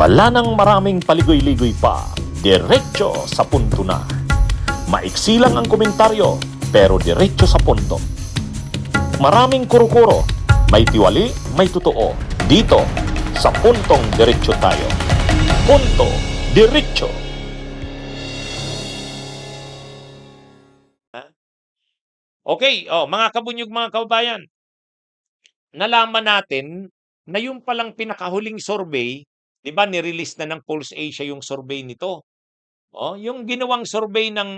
Wala nang maraming paligoy-ligoy pa. Diretso sa punto na. Maiksi lang ang komentaryo, pero diretso sa punto. Maraming kuro-kuro, may tiwali, may totoo. Dito, sa puntong diretso tayo. Punto, diretso. Okay, mga kabunyog, mga kababayan, nalaman natin na yung palang pinakahuling survey, 'di ba, nirelease na ng Pulse Asia yung survey nito. Yung ginawang survey ng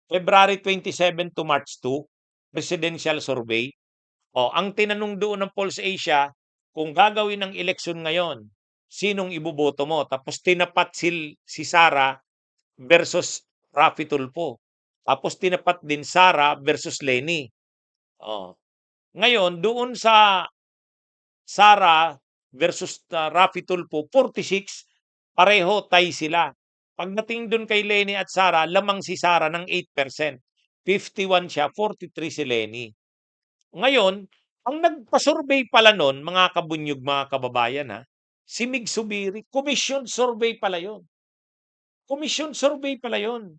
February 27 to March 2, presidential survey. Ang tinanong doon ng Pulse Asia, kung gagawin ng eleksyon ngayon, sinong iboboto mo? Tapos tinapat si Sara versus Raffy Tulfo. Tapos tinapat din Sara versus Leni. Oh. Ngayon, doon sa Sara versus Raffy Tulfo, 46, pareho tie sila. Pagdating doon kay Leni at Sara, lamang si Sara ng 8%. 51 siya, 43 si Leni. Ngayon, ang nagpa-survey pala noon, mga kabunyog, mga kababayan, si Mig Subiri, commission survey pala yon. Commission survey pala yon.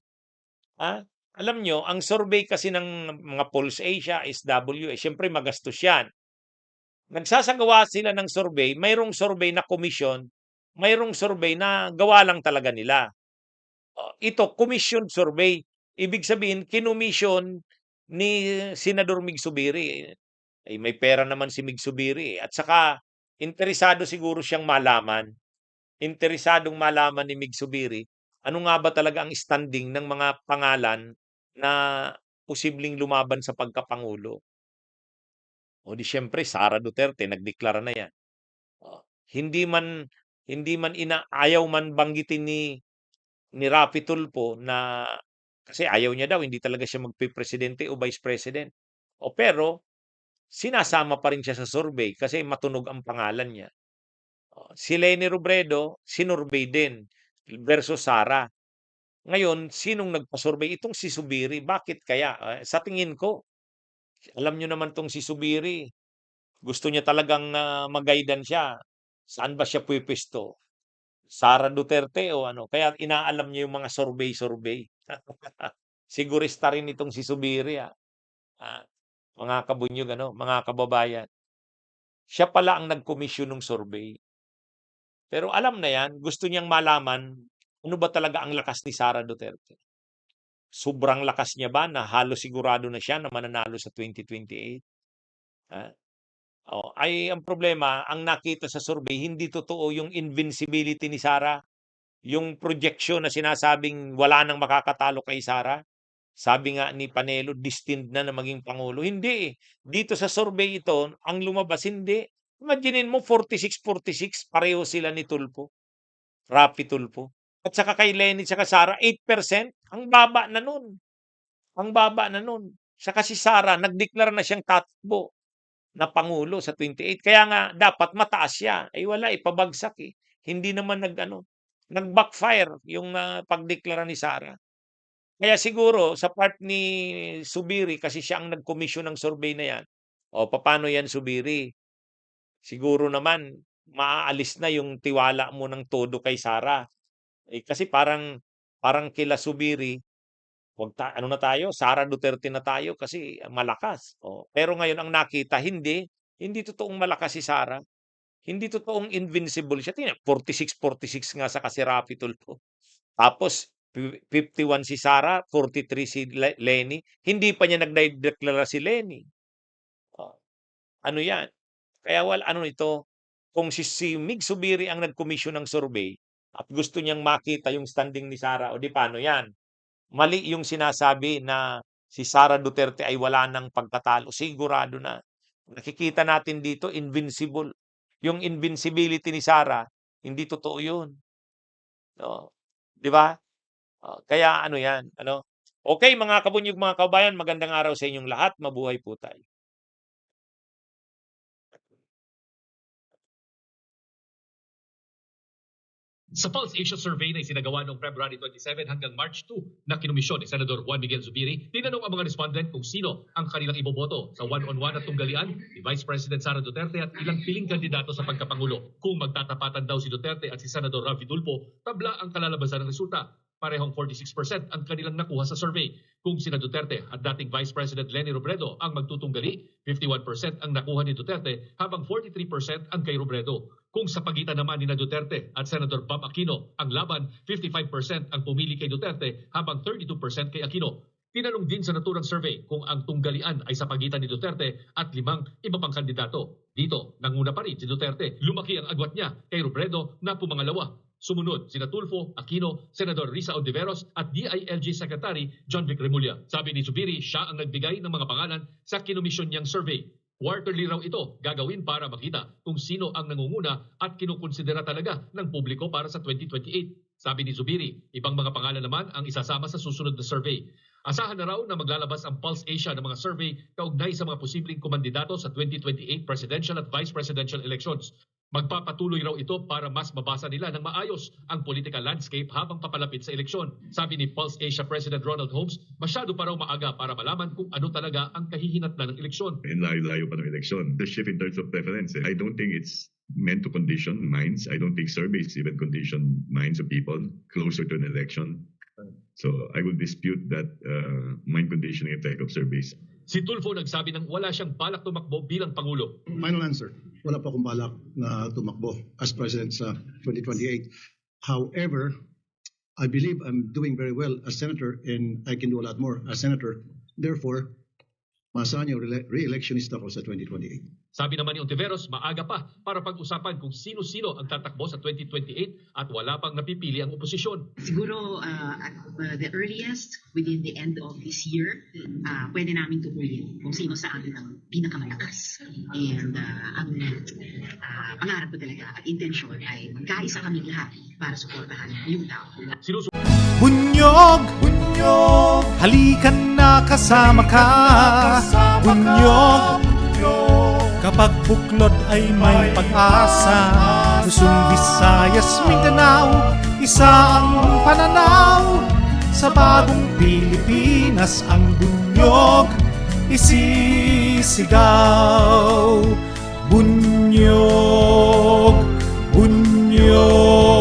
Alam nyo, ang survey kasi ng mga Pulse Asia, SW, siyempre magastos yan. Nagsasagawa sila ng survey, mayroong survey na commission, mayroong survey na gawa lang talaga nila. Ito, commission survey. Ibig sabihin, kinumission ni Senador Mig Subiri. May pera naman si Mig Subiri. At saka, interesado siguro siyang malaman. Interesadong malaman ni Mig Subiri, ano nga ba talaga ang standing ng mga pangalan na posibleng lumaban sa pagkapangulo. O di siyempre, Sara Duterte, nagdeklara na yan. Hindi man ayaw man banggitin ni Raffy Tulfo na kasi ayaw niya daw, hindi talaga siya magpipresidente o vice president. Pero sinasama pa rin siya sa survey kasi matunog ang pangalan niya. Si Leni Robredo, sinurvey din versus Sara. Ngayon, sinong nagpa-survey? Itong si Subiri. Bakit kaya? Sa tingin ko, alam niyo naman tong si Subiri, gusto niya talagang mag-guidance siya. Saan ba siya pwipisto? Sara Duterte o ano? Kaya inaalam niya yung mga survey-survey. Sigurista rin itong si Subiri. Ah, mga kabunyog, mga kababayan. Siya pala ang nag-commission ng survey. Pero alam na yan, gusto niyang malaman ano ba talaga ang lakas ni Sara Duterte. Sobrang lakas niya ba na halos sigurado na siya na mananalo sa 2028? Ang problema, ang nakita sa survey, hindi totoo yung invincibility ni Sara. Yung projection na sinasabing wala nang makakatalo kay Sara. Sabi nga ni Panelo, destined na maging Pangulo. Hindi eh. Dito sa survey ito, ang lumabas, hindi. Imaginin mo, 46-46, pareho sila ni Tulfo. Raffy Tulfo. At saka kay Leni at saka Sara, 8%. Ang baba na nun. Ang baba na nun. Saka si Sara, nagdeklara na siyang tatakbo na Pangulo sa 28. Kaya nga, dapat mataas siya. Wala, pabagsak eh. Hindi naman nag-backfire yung pagdeklara ni Sara. Kaya siguro, sa part ni Subiri, kasi siya ang nag-commission ng survey na yan, paano yan, Subiri? Siguro naman, maaalis na yung tiwala mo ng todo kay Sara. Kasi parang kila Subiri, ano na tayo, Sara Duterte na tayo kasi malakas. Pero ngayon ang nakita, hindi totoong malakas si Sara. Hindi totoong invincible siya. Tingnan, 46-46 nga sa kasi Raffy Tulfo. Tapos 51 si Sara, 43 si Leni. Hindi pa niya nagdeklara si Leni. Ano yan? Kaya ano ito, kung si Mig Subiri ang nag-commission ng survey at gusto niyang makita yung standing ni Sara, o di paano yan? Mali yung sinasabi na si Sara Duterte ay wala ng pagkatalo. Sigurado na. Nakikita natin dito, invincible. Yung invincibility ni Sara, hindi totoo yun. No? Di ba? Kaya ano yan? Okay, mga kabunyog, mga kabayan, magandang araw sa inyong lahat. Mabuhay po tayo. Sa Pulse Asia Survey na isinagawa noong February 27 hanggang March 2 na kinomisyon ni Senador Juan Miguel Zubiri, tinanong ang mga respondent kung sino ang kanilang iboboto sa one-on-one at tunggalian ni Vice President Sara Duterte at ilang piling kandidato sa pagkapangulo. Kung magtatapatan daw si Duterte at si Senador Raffy Tulfo, tabla ang kalalabasan ng resulta. Parehong 46% ang kanilang nakuha sa survey. Kung sina Duterte at dating Vice President Leni Robredo ang magtutunggali, 51% ang nakuha ni Duterte habang 43% ang kay Robredo. Kung sa pagitan naman ni Duterte at Senator Bam Aquino ang laban, 55% ang pumili kay Duterte habang 32% kay Aquino. Tinanong din sa naturang survey kung ang tunggalian ay sa pagitan ni Duterte at 5 iba pang kandidato. Dito, nanguna pa rin si Duterte. Lumaki ang agwat niya kay Robredo na pumangalawa. Sumunod sina Tulfo, Aquino, Senador Risa Ontiveros at DILG Secretary John Vic Remulla. Sabi ni Zubiri, siya ang nagbigay ng mga pangalan sa kinomisyon niyang survey. Quarterly raw ito gagawin para makita kung sino ang nangunguna at kinukonsidera talaga ng publiko para sa 2028. Sabi ni Zubiri, ibang mga pangalan naman ang isasama sa susunod na survey. Asahan na raw na maglalabas ang Pulse Asia ng mga survey kaugnay sa mga posibleng kumandidato sa 2028 presidential at vice presidential elections. Magpapatuloy raw ito para mas mabasa nila ng maayos ang political landscape habang papalapit sa eleksyon. Sabi ni Pulse Asia President Ronald Holmes, masyado pa raw maaga para malaman kung ano talaga ang kahihinatnan ng eleksyon. And layo-layo pa ng eleksyon. The shift in terms of preference, I don't think it's meant to condition minds. I don't think surveys even condition minds of people closer to an election. So I will dispute that mind conditioning effect of surveys. Si Tulfo nagsabi ng wala siyang balak tumakbo bilang Pangulo. Final answer, wala pa akong balak na tumakbo as President sa 2028. However, I believe I'm doing very well as Senator and I can do a lot more as Senator. Therefore, maasahan niyo re-electionist ako sa 2028. Sabi naman ni Ontiveros, maaga pa para pag-usapan kung sino-sino ang tatakbo sa 2028 at wala pang napipili ang oposisyon. Siguro at the earliest, within the end of this year, pwede namin tukuyin kung sino sa amin ang pinakamalakas. And ang pangarap ko talaga at intention ay magkaisa kami lahat para suportahan yung tao. Bunyog, bunyog, halikan na kasama ka. Bunyog, kapag buklod ay may pag-asa. Luzon, Visayas, Mindanao, isa ang pananaw. Sa bagong Pilipinas ang bunyog isisigaw. Bunyog, bunyog.